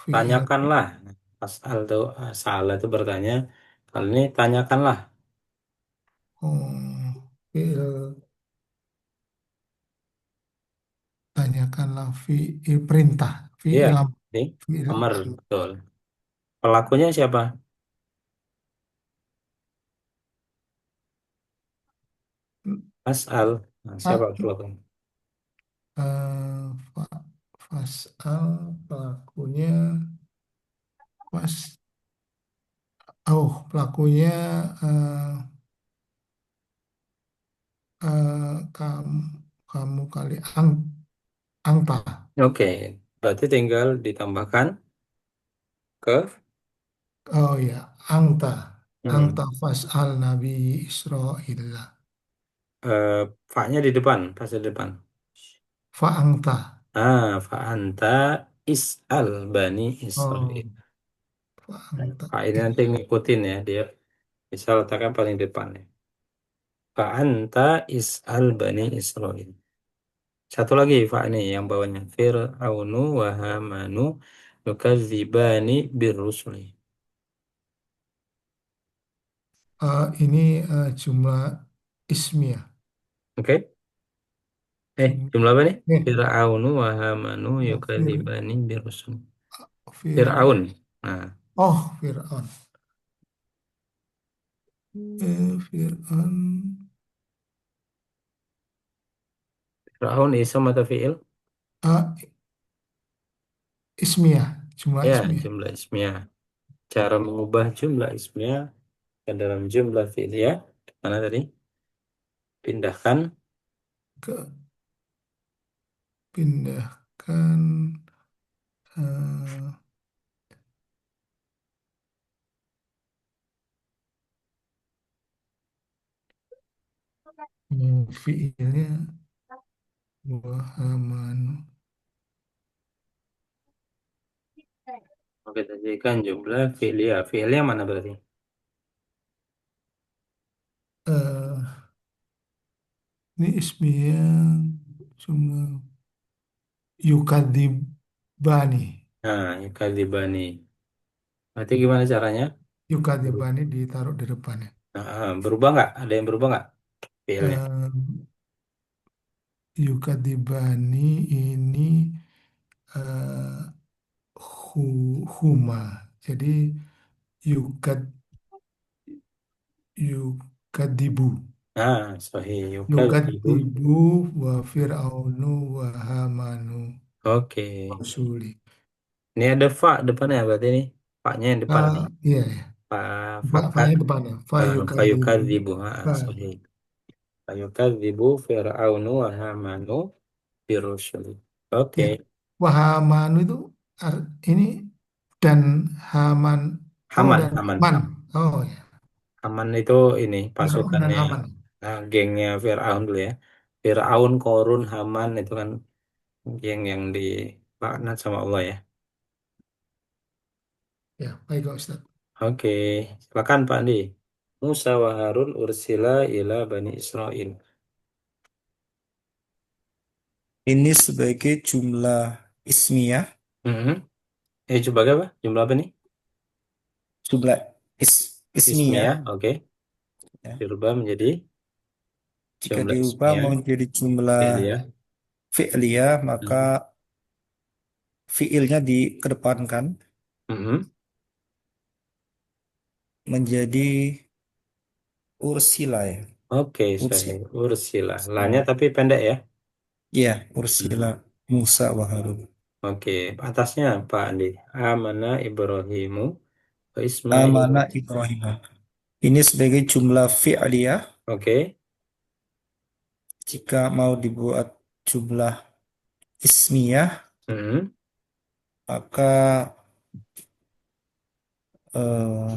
fi'il. Tanyakanlah. Fas'al itu salah itu bertanya. Kali ini tanyakanlah. Oh, fi'il tanyakanlah fi'il perintah. Iya, Fi'il ini fi'il amr, betul. Pelakunya siapa? Fas'al. Nah, siapa ah, pelakunya? fa- fas'al pelakunya pas pelakunya kamu kamu kali angta. Oke, berarti tinggal ditambahkan ke Oh ya, angta. Angta hmm, fas'al Nabi Israel. eh, fa-nya di depan, pas di depan. Fa'angta. Fa'anta is'al bani Oh, Israil. fa'angta. Fa ini nanti ngikutin ya, dia bisa letakkan paling depan ya. Fa'anta is'al bani Israil. Satu lagi fa ini yang bawahnya. Fir'aunu wa hamanu yukadzibani birrusuli. Ini jumlah ismiyah. Oke? Jumlah, Jumlah apa nih? eh, Fir'aunu wa hamanu fir, yukadzibani birrusuli. fir, Fir'aun. Nah, oh, Fir'aun. Fir'aun. Fir'aun isim atau fi'il? Ah, ismiyah, jumlah Ya, ismiyah. jumlah ismiyah. Cara mengubah jumlah ismiyah ke dalam jumlah fi'liyah. Mana tadi? Pindahkan. Ke pindahkan eh, fiilnya wahaman. Oke, jadikan jumlah fi'liyah. Fi'liyah mana berarti? Eh, ini ismiyah jumlah yukadibani. Nah, yukadzibani. Berarti gimana caranya? Berubah. Yukadibani ditaruh di depannya. Nah, berubah nggak? Ada yang berubah nggak? Fi'ilnya. Eh, Yukadibani ini eh, huma. Jadi yukad yukadibu. Nah, sahih. Yukadzibu. Yukadibu wa fir'aunu wa hamanu Oke. rasuli. Ini ada fa depannya berarti ini. Fa-nya yang depan nih. Iya, iya. Fa, fakat. Fa-nya depannya. Fa yukadibu. Fayukadzibu. Fa. Sahih. Fayukadzibu fir'aunu wa hamanu birusuli. Oke. Ya. Wahamanu itu ini dan Haman. Oh, Haman, dan Haman. Man. Oh, ya. Haman itu ini Fir'aun dan pasukannya, Haman. nah, gengnya Fir'aun dulu ya. Fir'aun, Korun, Haman itu kan geng yang dilaknat sama Allah ya. Ya, baik Ustaz. Oke, silakan Pak Andi. Musa wa Harun ursila ila Bani Israel. Ini sebagai jumlah ismiyah, Mhm. Coba apa? Jumlah apa nih? jumlah ismiyah Ismiyah, oke. ya. Dirubah menjadi Jika jumlah diubah ismiyah. menjadi jumlah Fi'liyah. fi'liyah, maka Mhm. fi'ilnya dikedepankan Mhm. menjadi ursila ya. Oke, Ursi, saya ursila. Lanya ursila. tapi pendek ya. Ya, ursila Mhm. Musa wa Harun. Oke, atasnya Pak Andi. Amana Ibrahimu wa Ismail. Amana Ibrahim. Ini sebagai jumlah fi'liyah. Oke. Jika mau dibuat jumlah ismiyah, Mhm. maka eh,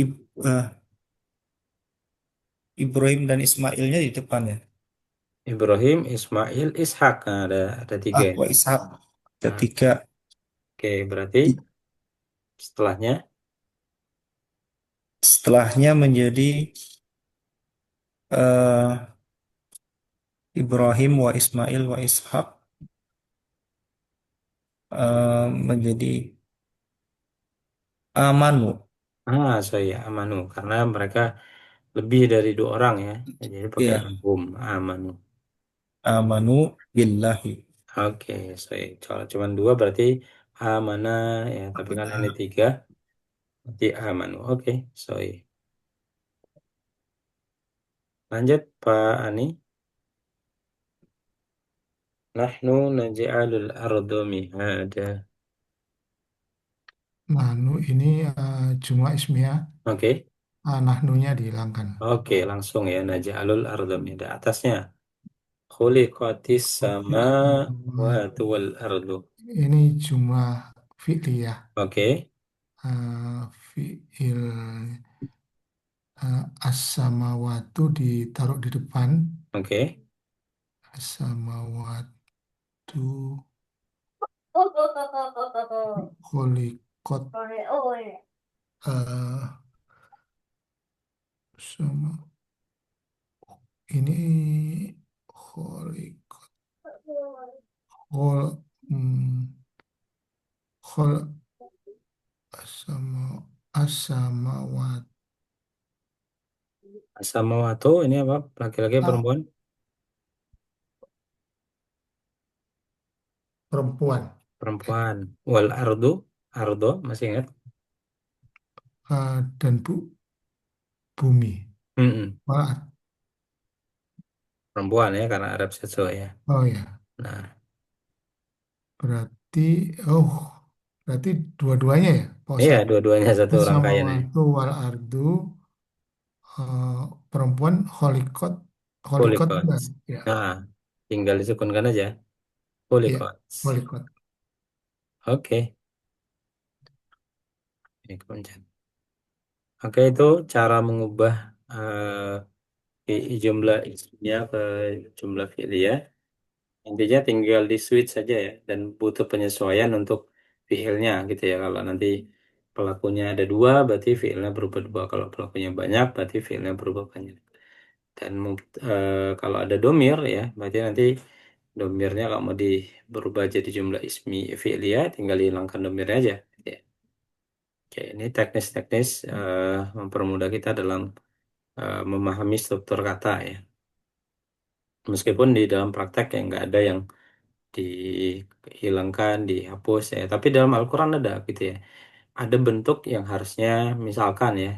ib- eh, Ibrahim dan Ismailnya di depan ya. Ibrahim, Ismail, Ishak. Nah, ada tiga. Wa Ishak. Nah, Ketika oke, berarti di- setelahnya. setelahnya menjadi eh, Ibrahim wa Ismail wa Ishak menjadi amanu. Saya amanu karena mereka lebih dari dua orang ya. Jadi pakai Ya, hum amanu. amanu billahi. Oke, saya kalau cuma dua berarti amana ya. Tapi kan ini tiga, berarti amanu. Oke, sorry. Lanjut Pak Ani. Nahnu naj'alul ardu mihada. Nahnu ini jumlah ismiyah. Oke. Nahnunya dihilangkan. Oke, langsung ya naj'alul ardu mihada. Atasnya khuliqatis sama wa wal ardu. Ini jumlah fi'liyah. Oke. Fi'il as-samawatu ditaruh di depan. Oke. As-samawatu kholikot eh, sama ini kholikot khol hmm, khol sama as-samawat Samawatu ini apa? Laki-laki ah, perempuan? perempuan. Perempuan. Wal ardu. Ardo, masih ingat? dan bumi. Mm-mm. Malah, Perempuan ya karena Arab sesuai ya. oh ya, Nah, berarti, oh, berarti dua-duanya ya, Pak iya Ustadz. dua-duanya satu rangkaian ya. As-samawatu wal ardu, eh, perempuan holikot, holikot Polygon. enggak? Ya, Nah, tinggal disukunkan aja. iya, Polygon. holikot. Oke. Ini kemudian. Oke, itu cara mengubah jumlah isinya ke jumlah fi'liyah. Intinya tinggal di switch saja ya, dan butuh penyesuaian untuk fiilnya gitu ya. Kalau nanti pelakunya ada dua, berarti fiilnya berubah dua. Kalau pelakunya banyak, berarti fiilnya berubah banyak. Dan kalau ada domir ya, berarti nanti domirnya kalau mau berubah jadi jumlah ismi fi'liyah, tinggal hilangkan domirnya aja. Ya. Oke, ini teknis-teknis mempermudah kita dalam memahami struktur kata ya. Meskipun di dalam praktek ya nggak ada yang dihilangkan, dihapus ya. Tapi dalam Al-Quran ada gitu ya. Ada bentuk yang harusnya, misalkan ya,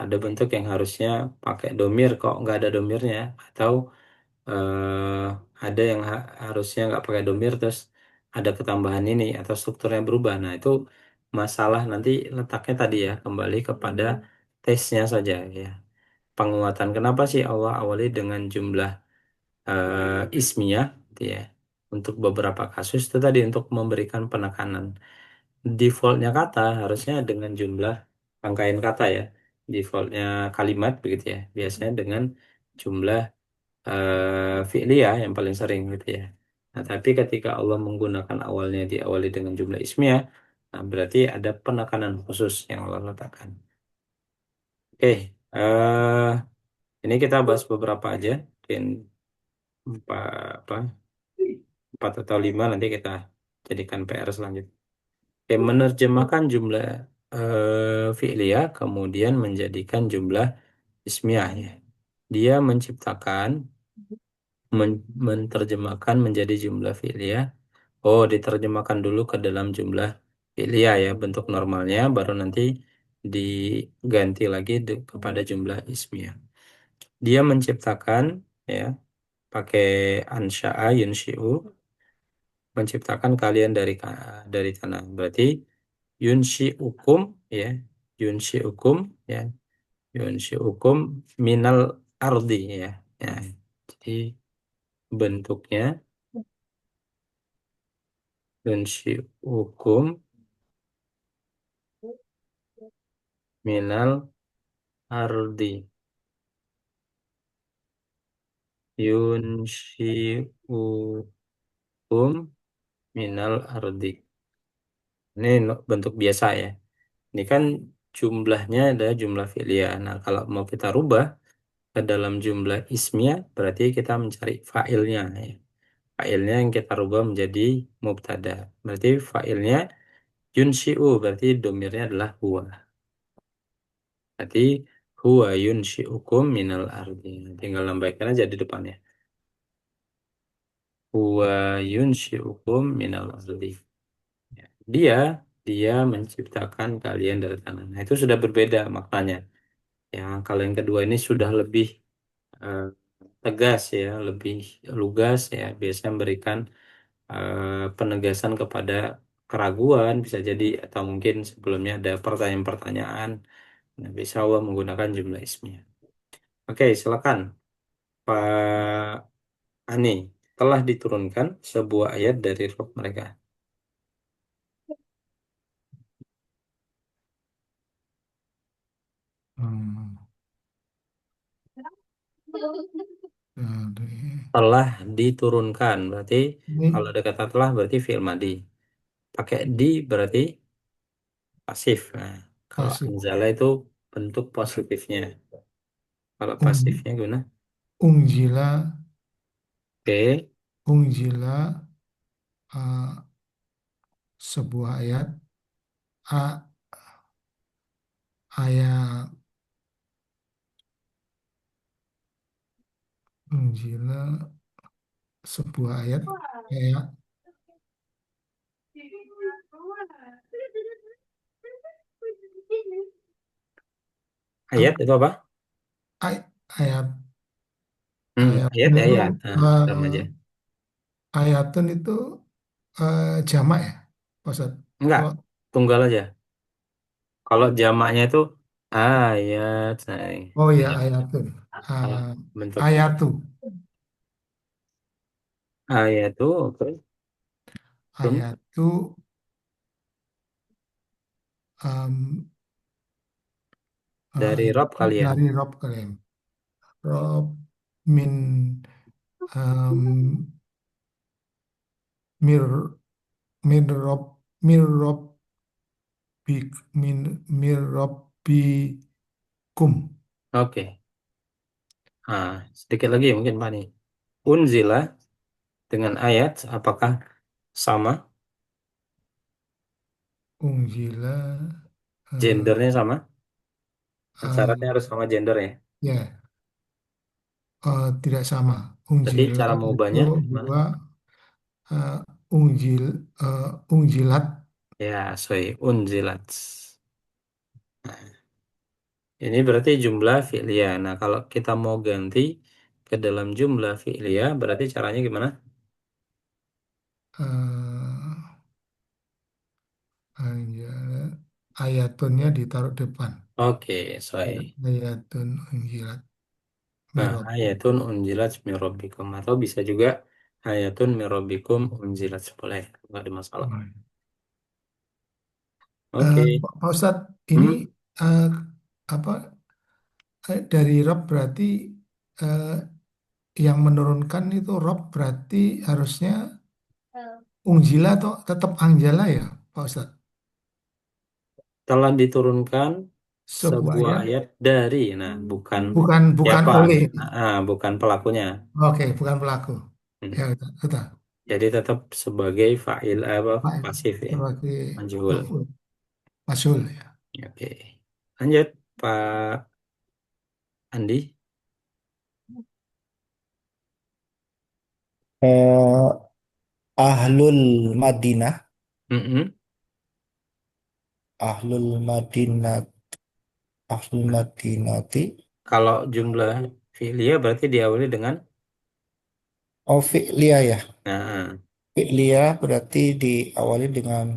ada bentuk yang harusnya pakai domir kok nggak ada domirnya, atau eh, ada yang harusnya nggak pakai domir terus ada ketambahan ini atau strukturnya berubah. Nah itu masalah nanti letaknya tadi ya kembali kepada tesnya saja ya. Penguatan kenapa sih Allah awali dengan jumlah ismiyah gitu ya. Untuk beberapa kasus itu tadi untuk memberikan penekanan. Defaultnya kata harusnya dengan jumlah rangkaian kata ya. Defaultnya kalimat begitu ya. Biasanya dengan jumlah fi'liyah yang paling sering gitu ya. Nah, tapi ketika Allah menggunakan awalnya diawali dengan jumlah ismiyah, nah berarti ada penekanan khusus yang Allah letakkan. Oke, ini kita bahas beberapa aja. Mungkin apa, empat atau lima nanti kita jadikan PR selanjutnya. Oke, menerjemahkan jumlah fi'liyah kemudian menjadikan jumlah ismiyah ya. Dia menciptakan menerjemahkan menjadi jumlah fi'liyah. Oh, diterjemahkan dulu ke dalam jumlah fi'liyah ya bentuk normalnya baru nanti diganti lagi kepada jumlah ismiyah. Dia menciptakan ya pakai ansya'a yunshi'u menciptakan kalian dari tanah. Berarti yunshi hukum ya, yunshi hukum ya, yunshi hukum minal ardi ya. Ya. Jadi bentuknya yunshi hukum minal ardi. Yunshi hukum minal ardi. Ini bentuk biasa ya. Ini kan jumlahnya adalah jumlah fi'liyah. Nah, kalau mau kita rubah ke dalam jumlah ismiyah, berarti kita mencari fa'ilnya ya. Fa'ilnya yang kita rubah menjadi mubtada. Berarti fa'ilnya yunshi'u, berarti domirnya adalah huwa. Berarti huwa yunshi'ukum minal ardi. Tinggal lambaikan aja di depannya. Huwa yunshi'ukum minal ardi. Ya. Dia menciptakan kalian dari tanah. Nah, itu sudah berbeda maknanya. Ya, kalau yang kedua ini sudah lebih eh, tegas ya, lebih lugas ya, biasanya memberikan penegasan kepada keraguan bisa jadi atau mungkin sebelumnya ada pertanyaan-pertanyaan. Nah, bisa Allah menggunakan jumlah ismiyah. Oke, silakan Pak Ani. Telah diturunkan sebuah ayat dari Rabb mereka. Hmm, dari, Telah diturunkan berarti kalau ini ada kata telah berarti fi'il madi. Pakai di berarti pasif. Nah, kalau pasif. anzala itu bentuk positifnya. Kalau Ung, pasifnya gimana? ungjila, Oke. ungjila, eh, sebuah ayat, a, ayat ungjila, sebuah ayat, kayak Ayat itu apa? Ay- ayat Ayat ayatun ya itu ayat. Nah, sama eh, aja. ayatun itu jamak ya, Pak Ustadz? Enggak, Kalau tunggal aja. Kalau jamaknya itu ayat. Nah, oh ya ya. ayatun. Kalau Eh, bentuk ayatu, ayat itu oke. Tun ayatu em, dari Rob itu kalian. dari Rob kalian. Rob min em, mir min Rob mir Rob bik min mir Rob bikum. Oke. Nah, sedikit lagi mungkin Pak nih. Unzila dengan ayat apakah sama? Unjila Gendernya eh, sama? Syaratnya eh, harus sama gendernya. ya tidak sama. Jadi Unjila cara itu mengubahnya gimana? dua unjil unjilat. Ya, sorry, unzilat. Ini berarti jumlah fi'liyah. Nah, kalau kita mau ganti ke dalam jumlah fi'liyah, berarti caranya gimana? eh, ayatunnya ditaruh depan. Oke, sorry. Ayatun unjilat Nah, mirob. ayatun unzilat min rabbikum. Atau bisa juga ayatun min rabbikum unzilat. Boleh, nggak ada masalah. Oke. Pak Ustadz, ini Hmm, eh, apa dari Rob berarti eh, yang menurunkan itu Rob berarti harusnya Ungjila atau tetap Angjala ya, Pak Ustadz? telah diturunkan Sebuah sebuah ayat, ayat dari, nah, bukan bukan bukan siapa, oleh. bukan pelakunya. Oke, bukan pelaku. Hmm. Ya, betul. Betul. Jadi tetap sebagai fa'il apa Pak, pasif ya, sebagai majhul. maf'ul, masul ya. Oke. Lanjut Pak Andi. Eh, Ahlul Madinah, Mm-mm. Ahlul Madinah, Ahlul Madinati. Kalau jumlah fi'liyah berarti diawali dengan Oh, fi'liyah ya. nah, Fi'liyah berarti diawali dengan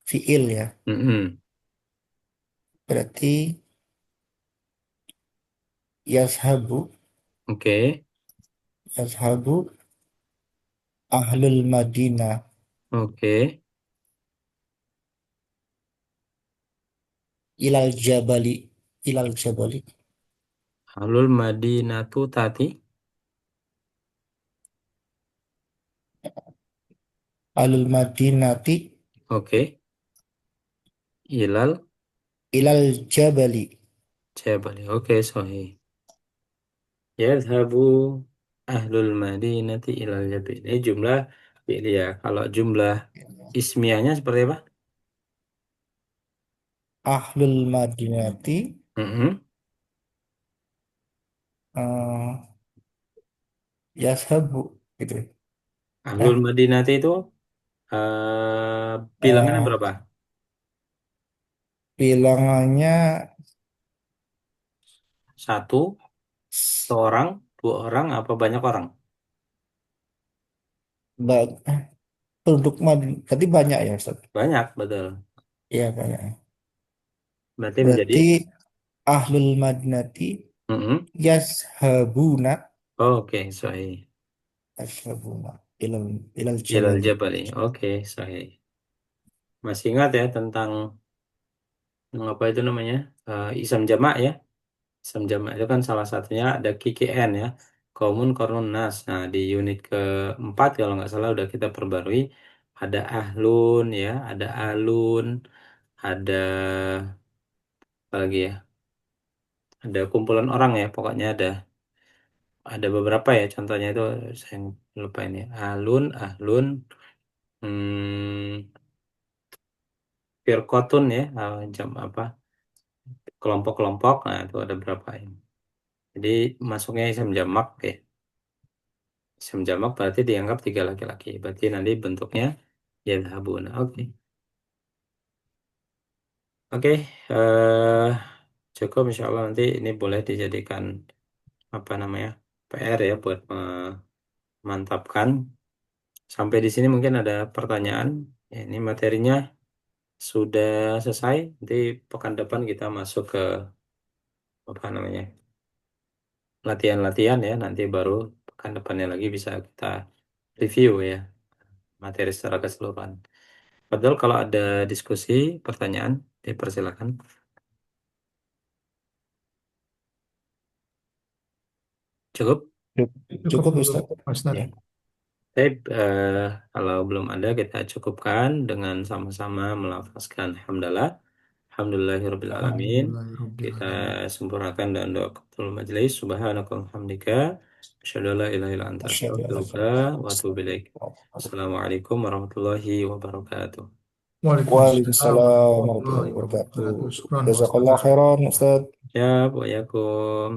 fi'il ya. mm-mm. Berarti yashabu, Oke. yashabu ahlul Madinah Oke. ilal jabali, ilal jabali, Halul Madinatu tati. ahlul Madinati Oke. Ilal ilal jabali. Jabali. Oke, sahih. Yadhabu ahlul Madinati ilal Jabali. Ini jumlah fi'liyah. Kalau jumlah ismiyahnya seperti apa? Ahlul Madinati Mm-mm. eh, yashabu gitu. Ahlul Nah, Madinati itu bilangannya eh, berapa? bilangannya Satu, seorang, dua orang, apa banyak orang? ba- penduduk Madinah berarti banyak ya Ustaz? Banyak, betul. Iya banyak. Berarti menjadi Berarti ahlul Madinati mm-mm. yashabuna, Oke, sahih. yashabuna ilal ilal Ilal jabali. Jabali. Oke, sahih. Masih ingat ya tentang apa itu namanya? Isam jamak ya. Isam jamak itu kan salah satunya ada KKN ya. Komun Kornun Nas. Nah, di unit keempat kalau nggak salah udah kita perbarui. Ada ahlun ya, ada alun, ada apa lagi ya? Ada kumpulan orang ya, pokoknya ada beberapa ya. Contohnya itu saya lupa ini. Alun, ahlun, hmm, firqotun ya, jam apa? Kelompok-kelompok. Nah, itu ada berapa ini. Jadi masuknya isam jamak ya. Isam jamak berarti dianggap tiga laki-laki. Berarti nanti bentuknya yadhabuna. Oke. Oke. Cukup insya Allah nanti ini boleh dijadikan apa namanya PR ya buat memantapkan. Sampai di sini mungkin ada pertanyaan. Ya, ini materinya sudah selesai. Nanti pekan depan kita masuk ke apa namanya latihan-latihan ya. Nanti baru pekan depannya lagi bisa kita review ya materi secara keseluruhan. Padahal kalau ada diskusi, pertanyaan, dipersilakan. Cukup. Cukup Cukup dulu, Ustaz. Pak Ustadz. Ya. Baik, kalau belum ada kita cukupkan dengan sama-sama melafazkan hamdalah. Alhamdulillahirabbil alamin. Kita Alhamdulillahirobbilalamin. sempurnakan dan doa kebetul majelis. Subhanaka wa hamdika. Asyhadu an la ilaha illa anta Masyaallah. astaghfiruka wa atubu ilaik. Assalamualaikum warahmatullahi wabarakatuh. Waalaikumsalam Waalaikumsalam warahmatullahi warahmatullahi wabarakatuh. wabarakatuh. Syukran, Pak Jazakallah Ustadz. khairan Ustaz. Ya, wa yakum.